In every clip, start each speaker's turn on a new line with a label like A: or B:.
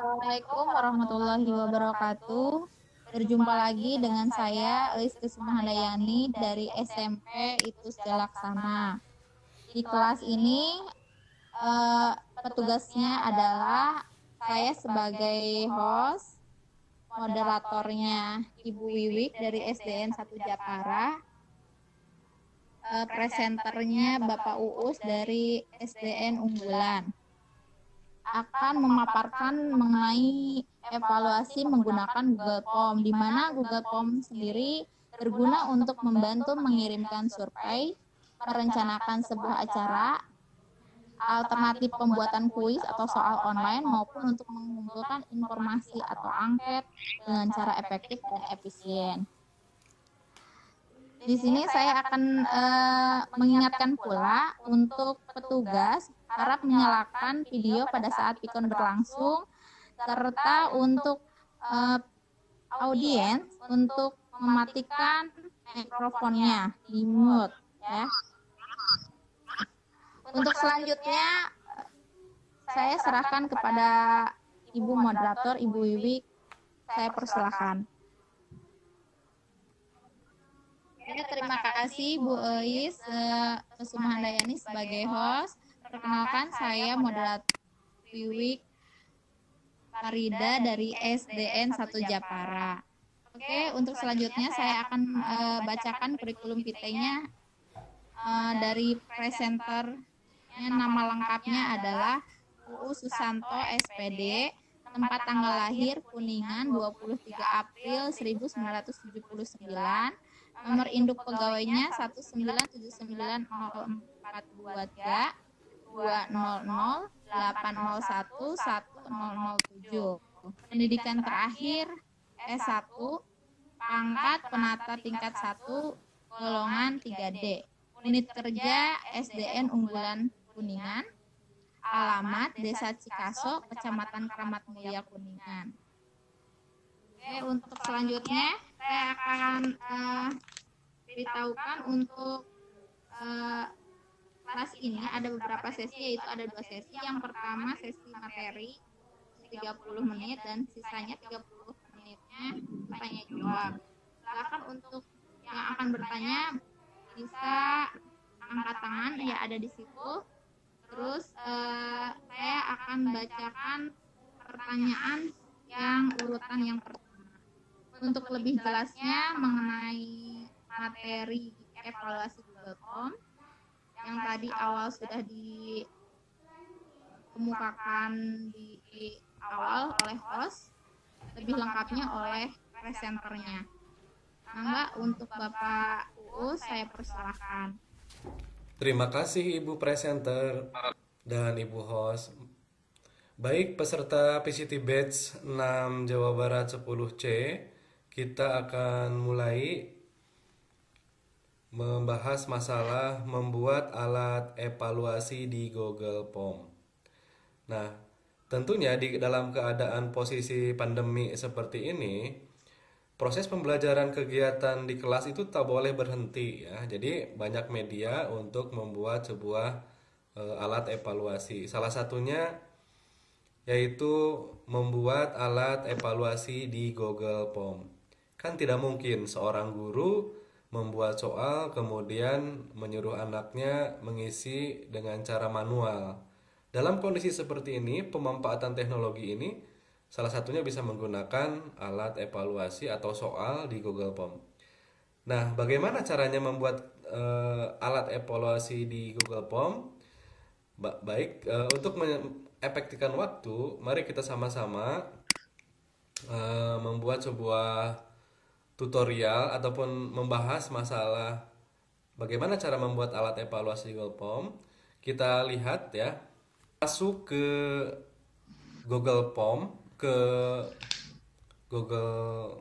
A: Assalamualaikum warahmatullahi wabarakatuh. Berjumpa lagi dengan saya Elis Kusumahadayani dari SMP Itus Jalaksana. Di kelas ini petugasnya adalah saya sebagai host, moderatornya Ibu Wiwik dari SDN 1 Japara, presenternya Bapak Uus dari SDN Unggulan. Akan memaparkan mengenai evaluasi menggunakan Google Form, di mana Google Form sendiri berguna untuk membantu mengirimkan survei, merencanakan sebuah acara, alternatif pembuatan kuis atau soal online, maupun untuk mengumpulkan informasi atau angket dengan cara efektif dan efisien. Di sini saya akan mengingatkan pula untuk petugas harap menyalakan video pada saat pikon berlangsung, serta untuk audiens untuk mematikan mikrofonnya di mute ya. Untuk selanjutnya saya serahkan kepada Ibu moderator, Ibu Wiwik. Saya persilahkan. Ya, terima kasih Bu Eis Kusumahadayani sebagai host. Perkenalkan, saya moderator Wiwik Farida dari SDN 1 Japara. Oke, untuk selanjutnya saya akan bacakan kurikulum vitae-nya dari presenter. Nama lengkapnya adalah Uus Susanto SPD, tempat tanggal lahir Kuningan 23 April 1979, nomor induk pegawainya 19790423200 8011007. Pendidikan terakhir S1, pangkat penata tingkat 1, golongan 3D. Unit kerja SDN Unggulan Kuningan. Alamat Desa Cikaso, Kecamatan Kramat Mulia Kuningan. Oke, untuk selanjutnya saya akan beritahukan untuk kelas ini ada beberapa sesi, yaitu ada 2 sesi. Yang pertama sesi materi 30 menit dan sisanya 30 menitnya tanya jawab. Silakan untuk yang akan bertanya bisa angkat tangan, ya ada di situ. Terus saya akan bacakan pertanyaan yang urutan yang pertama. Untuk lebih jelasnya mengenai materi evaluasi Google Form yang tadi awal sudah dikemukakan di awal oleh host, lebih lengkapnya oleh presenternya. Mangga untuk Bapak Uus saya persilahkan.
B: Terima kasih Ibu Presenter dan Ibu Host. Baik, peserta PCT Batch 6 Jawa Barat 10C, kita akan mulai membahas masalah membuat alat evaluasi di Google Form. Nah, tentunya di dalam keadaan posisi pandemi seperti ini, proses pembelajaran kegiatan di kelas itu tak boleh berhenti ya. Jadi banyak media untuk membuat sebuah alat evaluasi. Salah satunya yaitu membuat alat evaluasi di Google Form. Kan tidak mungkin seorang guru membuat soal kemudian menyuruh anaknya mengisi dengan cara manual. Dalam kondisi seperti ini, pemanfaatan teknologi ini salah satunya bisa menggunakan alat evaluasi atau soal di Google Form. Nah, bagaimana caranya membuat alat evaluasi di Google Form? Baik, untuk mengefektifkan waktu, mari kita sama-sama membuat sebuah tutorial ataupun membahas masalah bagaimana cara membuat alat evaluasi Google Form. Kita lihat ya, masuk ke Google Form, ke Google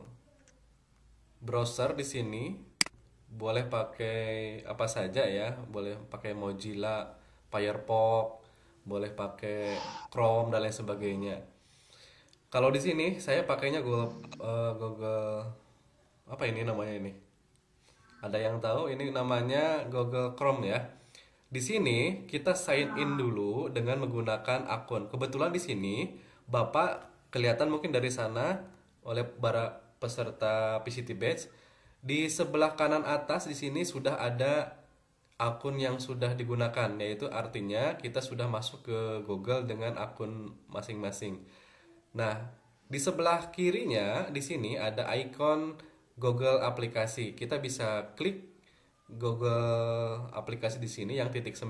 B: browser di sini. Boleh pakai apa saja ya, boleh pakai Mozilla, Firefox, boleh pakai Chrome dan lain sebagainya. Kalau di sini saya pakainya Google apa ini namanya ini? Ada yang tahu ini namanya Google Chrome ya. Di sini kita sign in dulu dengan menggunakan akun. Kebetulan di sini Bapak kelihatan mungkin dari sana oleh para peserta PCT Batch. Di sebelah kanan atas di sini sudah ada akun yang sudah digunakan, yaitu artinya kita sudah masuk ke Google dengan akun masing-masing. Nah, di sebelah kirinya di sini ada ikon Google aplikasi. Kita bisa klik Google aplikasi di sini yang titik 9.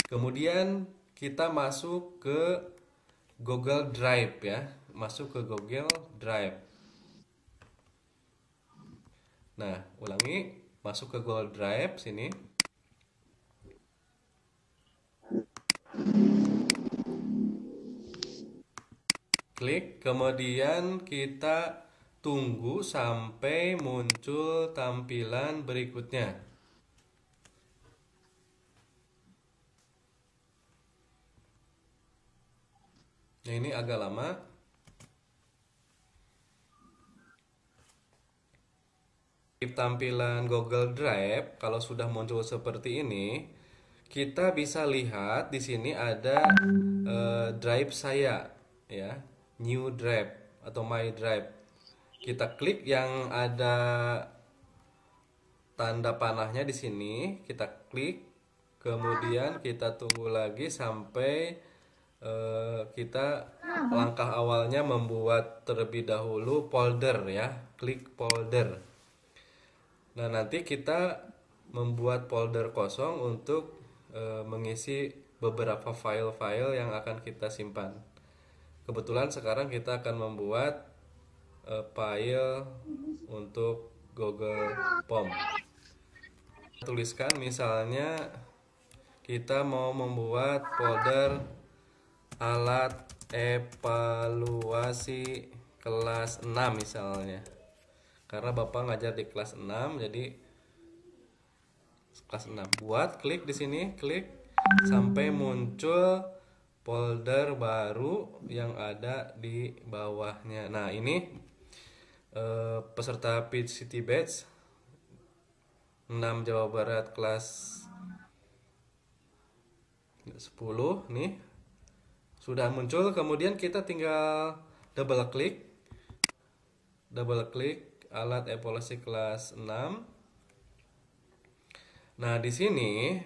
B: Kemudian kita masuk ke Google Drive ya, masuk ke Google Drive. Nah, ulangi, masuk ke Google Drive sini. Klik, kemudian kita tunggu sampai muncul tampilan berikutnya. Nah, ini agak lama. Di tampilan Google Drive, kalau sudah muncul seperti ini, kita bisa lihat di sini ada drive saya, ya, new drive atau my drive. Kita klik yang ada tanda panahnya di sini, kita klik, kemudian kita tunggu lagi sampai kita langkah awalnya membuat terlebih dahulu folder ya, klik folder. Nah, nanti kita membuat folder kosong untuk mengisi beberapa file-file yang akan kita simpan. Kebetulan sekarang kita akan membuat file untuk Google Form. Tuliskan misalnya kita mau membuat folder alat evaluasi kelas 6 misalnya. Karena Bapak ngajar di kelas 6, jadi kelas 6. Buat, klik di sini, klik sampai muncul folder baru yang ada di bawahnya. Nah, ini peserta PCT Batch 6 Jawa Barat kelas 10 nih sudah muncul. Kemudian kita tinggal double klik alat evaluasi kelas 6. Nah, di sini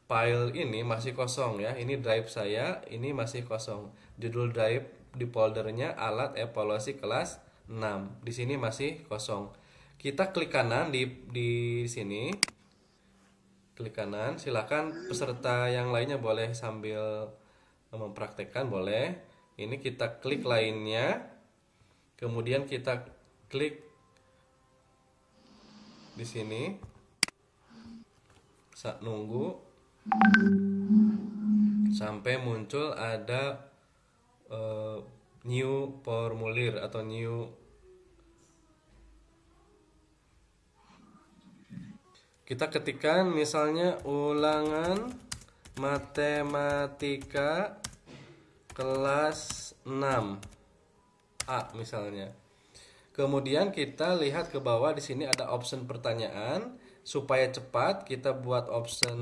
B: file ini masih kosong ya. Ini drive saya, ini masih kosong. Judul drive di foldernya alat evaluasi kelas 6. Di sini masih kosong. Kita klik kanan di sini. Klik kanan, silakan peserta yang lainnya boleh sambil mempraktekkan, boleh. Ini kita klik lainnya. Kemudian kita klik di sini, saat nunggu sampai muncul ada new formulir atau new. Kita ketikkan misalnya ulangan matematika kelas 6 A misalnya. Kemudian kita lihat ke bawah, di sini ada option pertanyaan. Supaya cepat kita buat option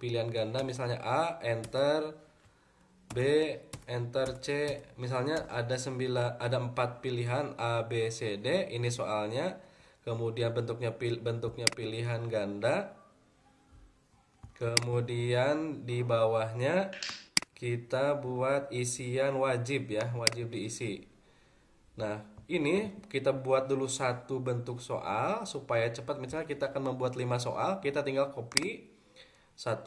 B: pilihan ganda, misalnya A, enter, B, enter, C. Misalnya ada 4 pilihan A, B, C, D. Ini soalnya. Kemudian bentuknya pilihan ganda. Kemudian di bawahnya kita buat isian wajib ya, wajib diisi. Nah, ini kita buat dulu satu bentuk soal supaya cepat. Misalnya kita akan membuat 5 soal, kita tinggal copy 1.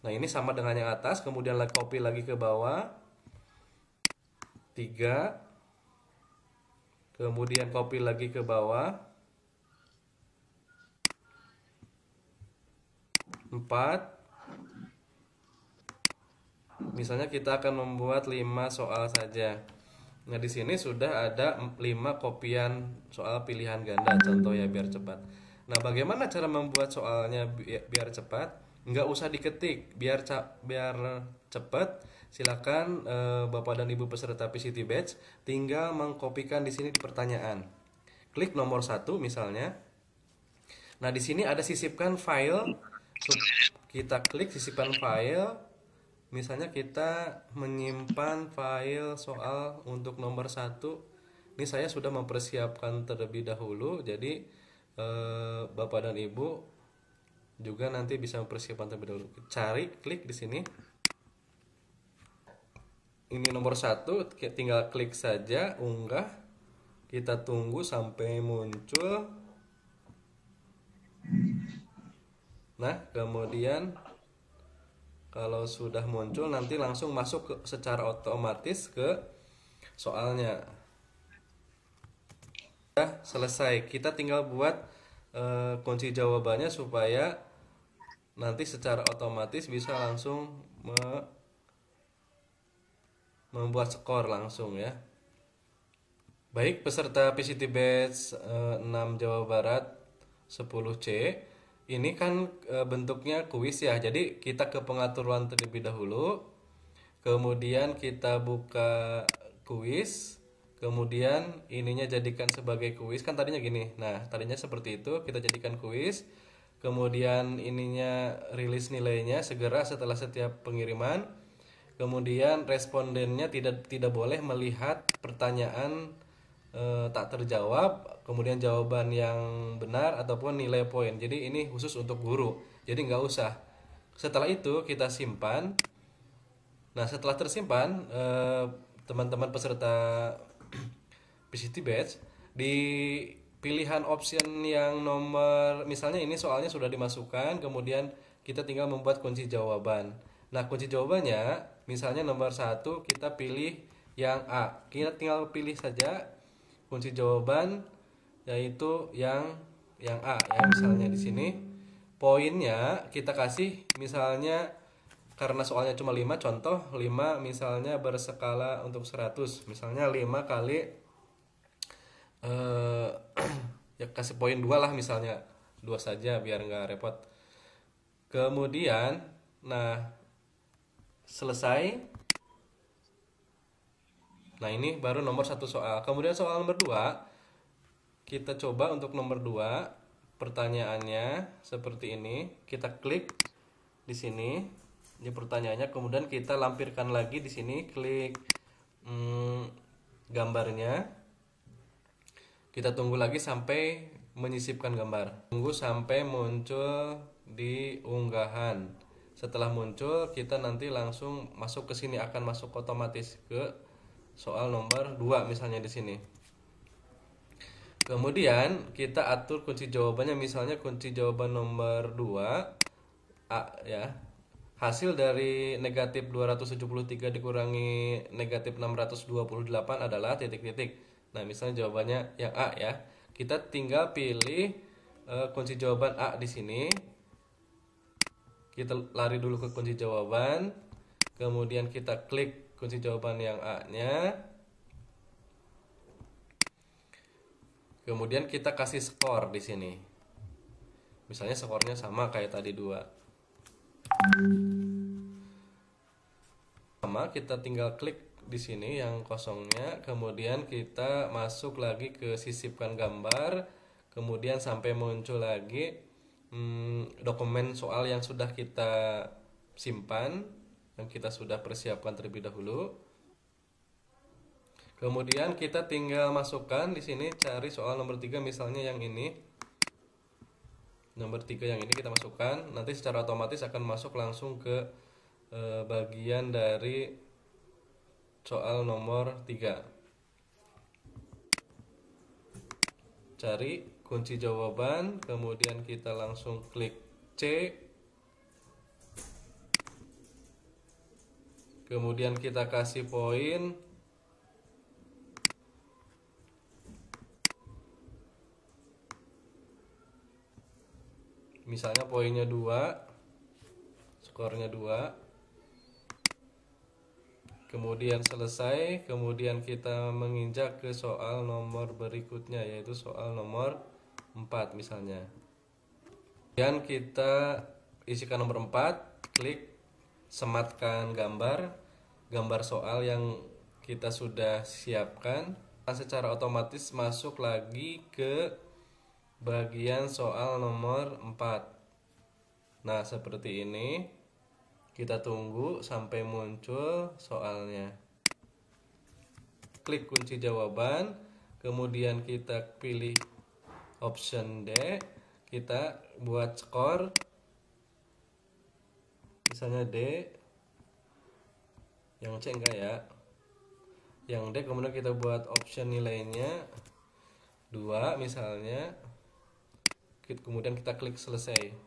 B: Nah, ini sama dengan yang atas, kemudian copy lagi ke bawah 3. Kemudian copy lagi ke bawah 4. Misalnya kita akan membuat 5 soal saja. Nah, di sini sudah ada 5 kopian soal pilihan ganda, contoh ya, biar cepat. Nah, bagaimana cara membuat soalnya biar cepat? Nggak usah diketik, biar cepat. Silakan Bapak dan Ibu peserta PCT Batch tinggal mengkopikan di sini di pertanyaan. Klik nomor 1 misalnya. Nah, di sini ada sisipkan file. Kita klik sisipkan file. misalnya kita menyimpan file soal untuk nomor 1. Ini saya sudah mempersiapkan terlebih dahulu, jadi Bapak dan Ibu juga nanti bisa mempersiapkan terlebih dahulu. Cari, klik di sini. Ini nomor 1, tinggal klik saja, unggah. Kita tunggu sampai muncul. Nah, kemudian kalau sudah muncul nanti langsung masuk secara otomatis ke soalnya. Sudah selesai. Kita tinggal buat kunci jawabannya supaya nanti secara otomatis bisa langsung membuat skor langsung ya. Baik, peserta PCT Batch 6 Jawa Barat 10C. Ini kan bentuknya kuis ya. Jadi kita ke pengaturan terlebih dahulu. Kemudian kita buka kuis. Kemudian ininya jadikan sebagai kuis. Kan tadinya gini. Nah, tadinya seperti itu. Kita jadikan kuis. Kemudian ininya rilis nilainya segera setelah setiap pengiriman. Kemudian respondennya tidak boleh melihat pertanyaan tak terjawab, kemudian jawaban yang benar ataupun nilai poin. Jadi ini khusus untuk guru. Jadi nggak usah. Setelah itu kita simpan. Nah, setelah tersimpan, teman-teman peserta PCT Batch di pilihan option yang nomor, misalnya ini soalnya sudah dimasukkan, kemudian kita tinggal membuat kunci jawaban. Nah, kunci jawabannya misalnya nomor 1 kita pilih yang A. Kita tinggal pilih saja kunci jawaban yaitu yang A ya, misalnya di sini. Poinnya kita kasih misalnya, karena soalnya cuma 5, contoh 5 misalnya berskala untuk 100. Misalnya 5 kali ya kasih poin 2 lah, misalnya 2 saja biar nggak repot. Kemudian nah selesai. Nah, ini baru nomor 1 soal. Kemudian soal nomor 2, kita coba untuk nomor 2. Pertanyaannya seperti ini. Kita klik di sini. Ini pertanyaannya, kemudian kita lampirkan lagi di sini, klik gambarnya. Kita tunggu lagi sampai menyisipkan gambar. Tunggu sampai muncul di unggahan. Setelah muncul, kita nanti langsung masuk ke sini, akan masuk otomatis ke soal nomor 2 misalnya di sini. Kemudian kita atur kunci jawabannya, misalnya kunci jawaban nomor 2 A ya. Hasil dari negatif 273 dikurangi negatif 628 adalah titik-titik. Nah, misalnya jawabannya yang A ya. Kita tinggal pilih kunci jawaban A di sini. Kita lari dulu ke kunci jawaban. Kemudian kita klik kunci jawaban yang A-nya. Kemudian kita kasih skor di sini. Misalnya skornya sama kayak tadi 2. Sama, kita tinggal klik di sini yang kosongnya. Kemudian kita masuk lagi ke sisipkan gambar. Kemudian sampai muncul lagi dokumen soal yang sudah kita simpan, yang kita sudah persiapkan terlebih dahulu. Kemudian kita tinggal masukkan di sini, cari soal nomor 3 misalnya yang ini. Nomor 3 yang ini kita masukkan, nanti secara otomatis akan masuk langsung ke bagian dari soal nomor 3. Cari kunci jawaban, kemudian kita langsung klik C. Kemudian kita kasih poin. Misalnya poinnya 2, skornya 2. Kemudian selesai, kemudian kita menginjak ke soal nomor berikutnya, yaitu soal nomor 4 misalnya. Kemudian kita isikan nomor 4, klik sematkan gambar soal yang kita sudah siapkan. Secara otomatis masuk lagi ke bagian soal nomor 4. Nah, seperti ini. Kita tunggu sampai muncul soalnya. Klik kunci jawaban, kemudian kita pilih option D, kita buat skor, misalnya D, yang C enggak ya, yang D, kemudian kita buat option nilainya 2 misalnya, kemudian kita klik selesai.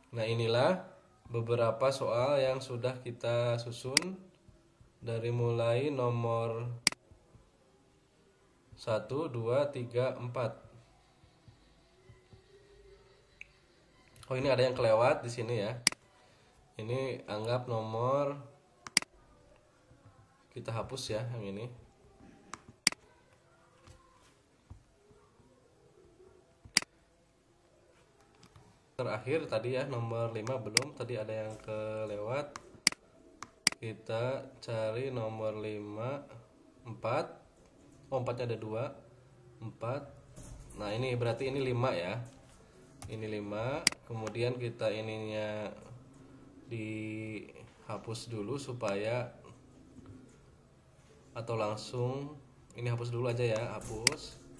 B: Nah, inilah beberapa soal yang sudah kita susun dari mulai nomor 1, 2, 3, 4. Oh, ini ada yang kelewat di sini ya. Ini anggap nomor, kita hapus ya yang ini. Terakhir tadi ya nomor 5 belum, tadi ada yang kelewat. Kita cari nomor 5, 4. Oh, 4-nya ada 2, 4. Nah, ini berarti ini 5 ya. Ini 5. Kemudian kita ininya dihapus dulu supaya, atau langsung ini hapus dulu aja ya, hapus.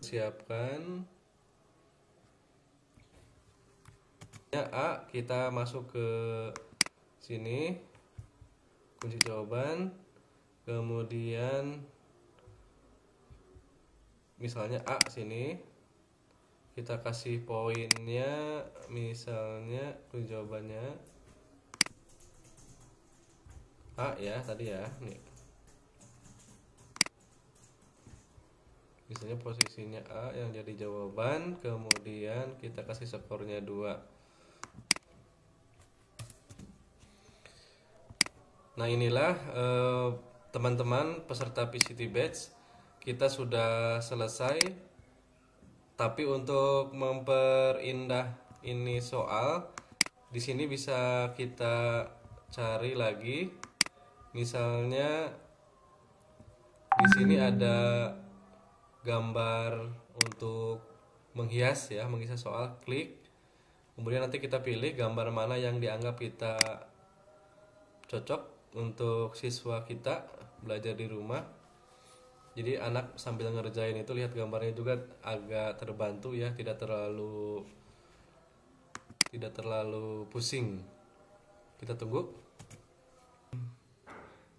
B: Siapkan ya, A, kita masuk ke sini, kunci jawaban, kemudian misalnya A sini, kita kasih poinnya, misalnya kunci jawabannya A ya tadi ya, nih. Misalnya posisinya A yang jadi jawaban, kemudian kita kasih skornya 2. Nah, inilah teman-teman peserta PCT Batch, kita sudah selesai. Tapi untuk memperindah ini soal, di sini bisa kita cari lagi. Misalnya di sini ada gambar untuk menghias ya, menghias soal, klik. Kemudian nanti kita pilih gambar mana yang dianggap kita cocok untuk siswa kita belajar di rumah. Jadi anak sambil ngerjain itu lihat gambarnya juga agak terbantu ya, tidak terlalu pusing. Kita tunggu.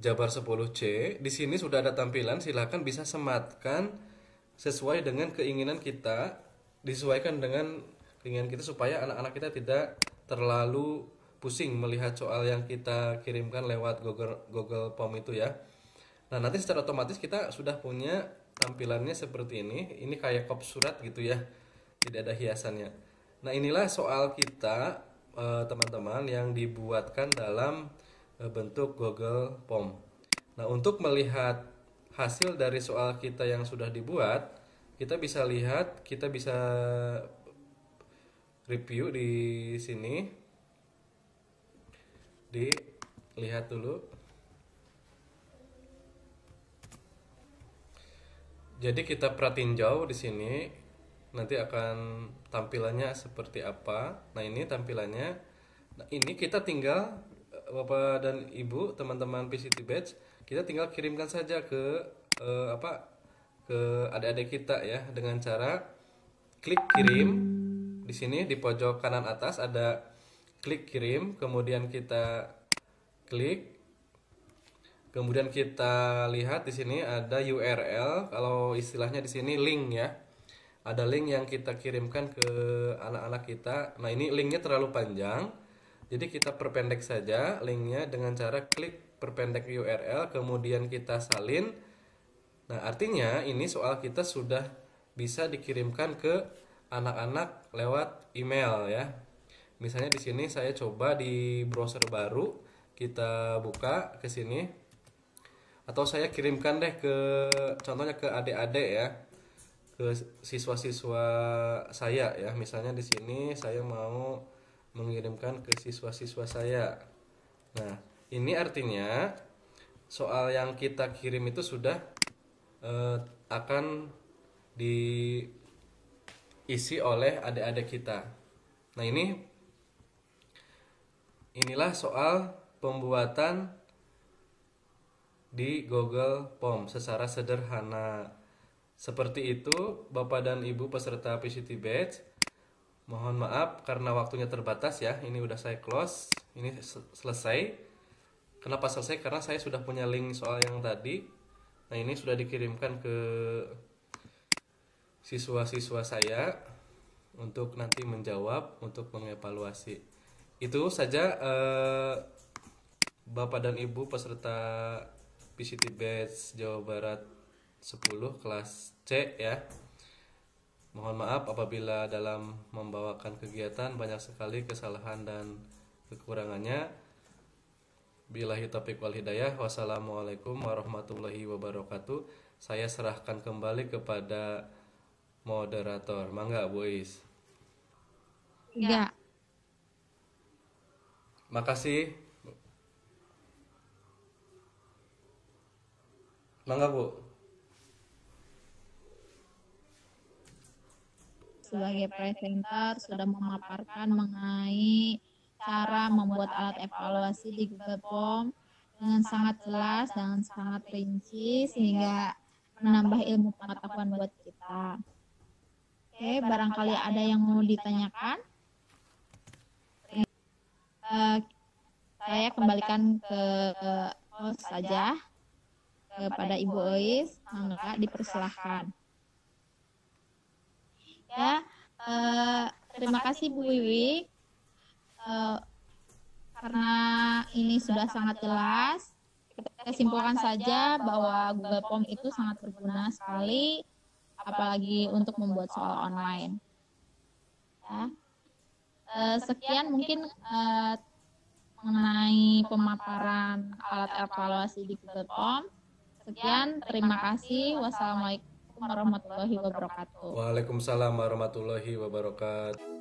B: Jabar 10C, di sini sudah ada tampilan, silahkan bisa sematkan sesuai dengan keinginan kita, disesuaikan dengan keinginan kita supaya anak-anak kita tidak terlalu pusing melihat soal yang kita kirimkan lewat Google Form itu ya. Nah, nanti secara otomatis kita sudah punya tampilannya seperti ini. Ini kayak kop surat gitu ya, tidak ada hiasannya. Nah, inilah soal kita teman-teman yang dibuatkan dalam bentuk Google Form. Nah, untuk melihat hasil dari soal kita yang sudah dibuat, kita bisa lihat, kita bisa review di sini. Dilihat dulu. Jadi kita perhatiin jauh di sini, nanti akan tampilannya seperti apa. Nah, ini tampilannya. Nah, ini kita tinggal, Bapak dan Ibu, teman-teman PCT Batch, kita tinggal kirimkan saja ke ke adik-adik kita ya, dengan cara klik kirim. Di sini di pojok kanan atas ada klik kirim, kemudian kita klik, kemudian kita lihat di sini ada URL, kalau istilahnya di sini link ya. Ada link yang kita kirimkan ke anak-anak kita. Nah, ini linknya terlalu panjang, jadi kita perpendek saja linknya dengan cara klik perpendek URL, kemudian kita salin. Nah, artinya ini soal kita sudah bisa dikirimkan ke anak-anak lewat email ya. Misalnya di sini saya coba di browser baru, kita buka ke sini. Atau saya kirimkan deh contohnya ke adik-adik ya, ke siswa-siswa saya ya. Misalnya di sini saya mau mengirimkan ke siswa-siswa saya. Nah, ini artinya soal yang kita kirim itu sudah akan diisi oleh adik-adik kita. Nah, inilah soal pembuatan di Google Form secara sederhana. Seperti itu, Bapak dan Ibu peserta PCT Batch. Mohon maaf karena waktunya terbatas ya. Ini udah saya close. Ini selesai. Kenapa selesai? Karena saya sudah punya link soal yang tadi. Nah, ini sudah dikirimkan ke siswa-siswa saya untuk nanti menjawab, untuk mengevaluasi. Itu saja Bapak dan Ibu peserta PCT Batch Jawa Barat 10 kelas C ya. Mohon maaf apabila dalam membawakan kegiatan banyak sekali kesalahan dan kekurangannya. Billahi taufiq wal hidayah. Wassalamualaikum warahmatullahi wabarakatuh. Saya serahkan kembali kepada moderator. Mangga, Boys.
A: Enggak.
B: Makasih. Mangga, Bu.
A: Sebagai presenter sudah memaparkan mengenai cara membuat alat evaluasi di Google Form dengan sangat jelas dan sangat rinci sehingga menambah ilmu pengetahuan buat kita. Oke, barangkali ada yang mau ditanyakan? Saya kembalikan ke host saja kepada Ibu Ois, mangga dipersilahkan. Ya, terima kasih Bu Wiwi. Karena ini sudah sangat jelas, kita simpulkan saja bahwa Google Form itu sangat berguna sekali, apalagi untuk membuat soal online. Ya. Sekian mungkin mengenai pemaparan alat evaluasi di Google Form. Sekian, terima kasih. Wassalamualaikum warahmatullahi wabarakatuh.
B: Waalaikumsalam warahmatullahi wabarakatuh.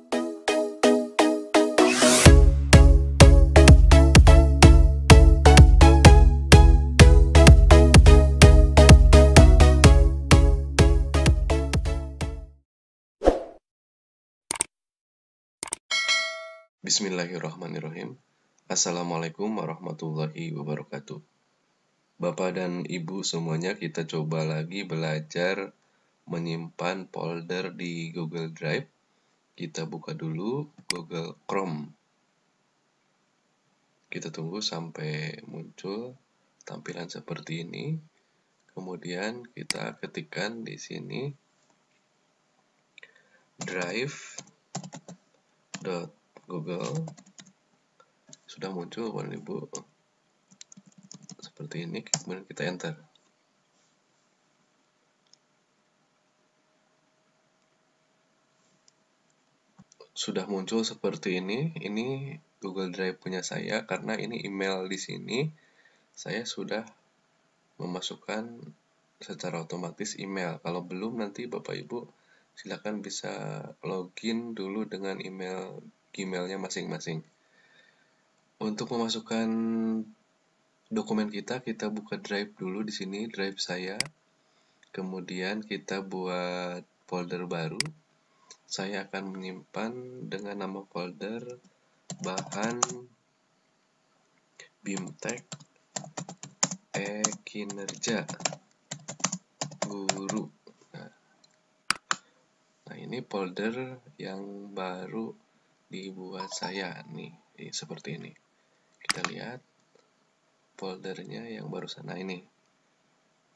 C: Bismillahirrahmanirrahim. Assalamualaikum warahmatullahi wabarakatuh. Bapak dan Ibu semuanya, kita coba lagi belajar menyimpan folder di Google Drive. Kita buka dulu Google Chrome. Kita tunggu sampai muncul tampilan seperti ini. Kemudian kita ketikkan di sini drive.google. Sudah muncul Bapak dan Ibu seperti ini, kemudian kita enter. Sudah muncul seperti ini Google Drive punya saya karena ini email di sini saya sudah memasukkan secara otomatis email. Kalau belum nanti Bapak Ibu silakan bisa login dulu dengan email Gmailnya masing-masing. Untuk memasukkan dokumen kita buka drive dulu di sini, drive saya. Kemudian kita buat folder baru. Saya akan menyimpan dengan nama folder bahan BIMTEK kinerja guru. Nah, ini folder yang baru dibuat saya nih, seperti ini. Kita lihat foldernya yang barusan. Nah, ini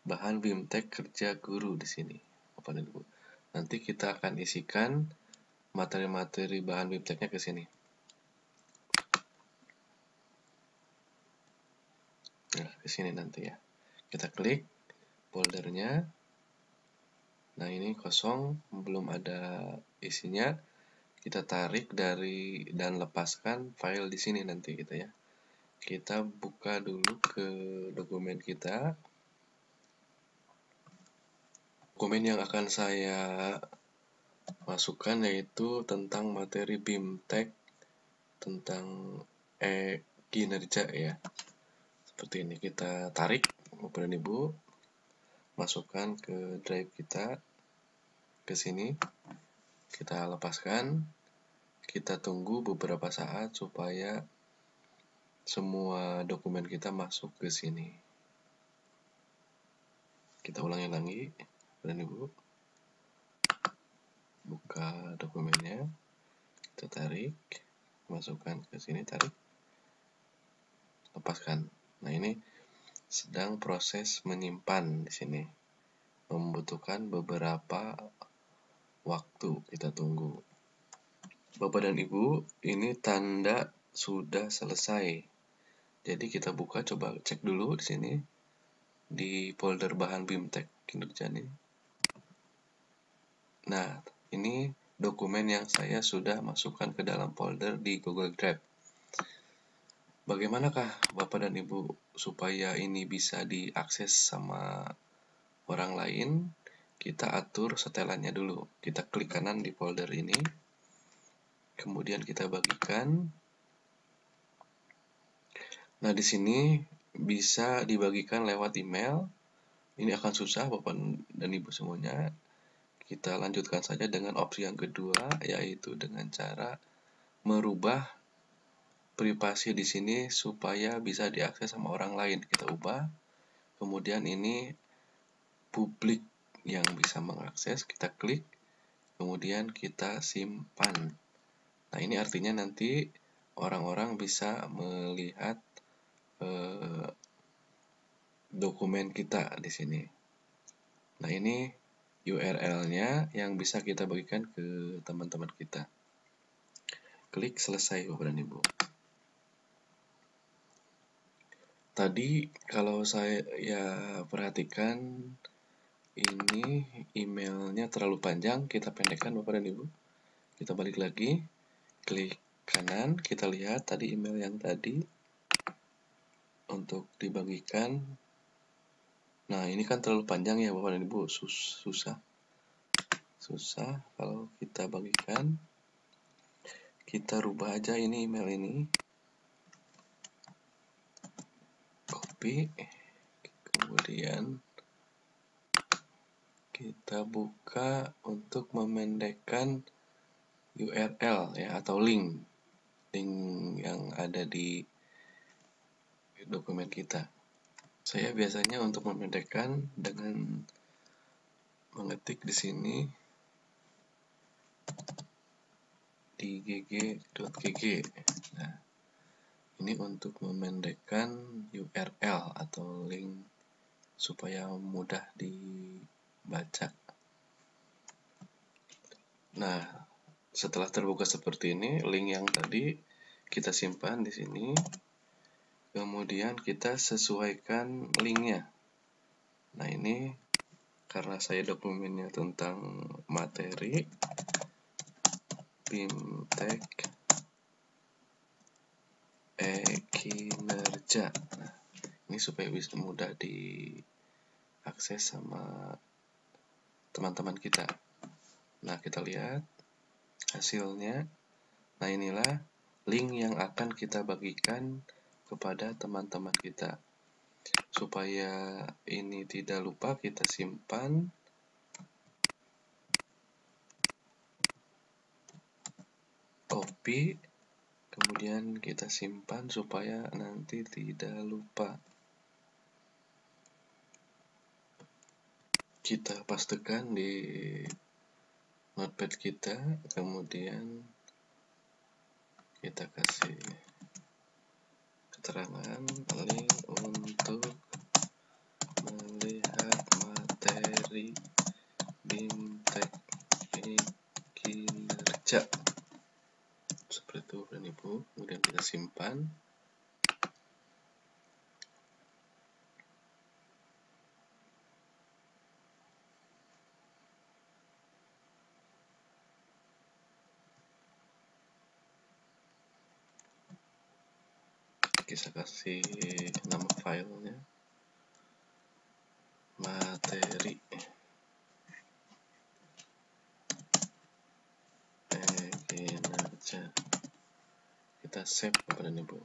C: bahan BIMTEK kerja guru di sini, Bapak dan Ibu. Nanti kita akan isikan materi-materi bahan BIMTEK-nya ke sini. Nah, ke sini nanti ya. Kita klik foldernya. Nah, ini kosong, belum ada isinya. Kita tarik dari dan lepaskan file di sini nanti kita ya. Kita buka dulu ke dokumen kita. Dokumen yang akan saya masukkan yaitu tentang materi BIMTEK tentang kinerja ya. Seperti ini kita tarik Bapak dan Ibu. masukkan ke drive kita, ke sini. Kita lepaskan, kita tunggu beberapa saat supaya semua dokumen kita masuk ke sini. Kita ulangi lagi, dan Ibu. Buka dokumennya, kita tarik, masukkan ke sini, tarik, lepaskan. Nah, ini sedang proses menyimpan di sini. Membutuhkan beberapa waktu, kita tunggu. Bapak dan Ibu, ini tanda sudah selesai. Jadi kita buka, coba cek dulu di sini di folder bahan BIMTEK kinerja ini. Nah, ini dokumen yang saya sudah masukkan ke dalam folder di Google Drive. Bagaimanakah Bapak dan Ibu supaya ini bisa diakses sama orang lain? Kita atur setelannya dulu. Kita klik kanan di folder ini, kemudian kita bagikan. Nah, di sini bisa dibagikan lewat email. Ini akan susah Bapak dan Ibu semuanya. Kita lanjutkan saja dengan opsi yang kedua, yaitu dengan cara merubah privasi di sini supaya bisa diakses sama orang lain. Kita ubah. Kemudian ini publik yang bisa mengakses, kita klik. Kemudian kita simpan. Nah, ini artinya nanti orang-orang bisa melihat dokumen kita di sini. Nah, ini URL-nya yang bisa kita bagikan ke teman-teman kita. Klik selesai Bapak dan Ibu. Tadi kalau saya perhatikan ini emailnya terlalu panjang, kita pendekkan Bapak dan Ibu. Kita balik lagi, klik kanan, kita lihat tadi email yang tadi untuk dibagikan. Nah, ini kan terlalu panjang ya Bapak dan Ibu, susah kalau kita bagikan. Kita rubah aja ini email ini. Copy, kemudian kita buka untuk memendekkan URL ya, atau link yang ada di dokumen kita. Saya biasanya untuk memendekkan dengan mengetik di sini di gg.gg. Nah, ini untuk memendekkan URL atau link supaya mudah dibaca. Nah, setelah terbuka seperti ini, link yang tadi kita simpan di sini. Kemudian kita sesuaikan linknya. Nah, ini karena saya dokumennya tentang materi BIMTEK kinerja. Nah, ini supaya bisa mudah diakses sama teman-teman kita. Nah, kita lihat hasilnya. Nah, inilah link yang akan kita bagikan kepada teman-teman kita. Supaya ini tidak lupa, kita simpan. Copy, kemudian kita simpan supaya nanti tidak lupa. Kita pastekan di notepad kita, kemudian kita kasih keterangan link untuk melihat materi BIMTEK kinerja. Seperti itu Bapak dan Ibu, kemudian kita simpan. Kita kasih nama filenya materi kinerja. Kita save Bapak dan Ibu.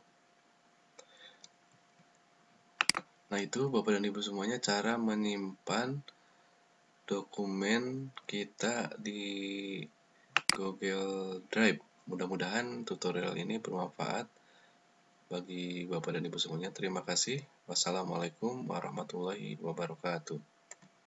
C: Nah, itu Bapak dan Ibu semuanya cara menyimpan dokumen kita di Google Drive. Mudah-mudahan tutorial ini bermanfaat bagi Bapak dan Ibu semuanya. Terima kasih. Wassalamualaikum warahmatullahi wabarakatuh.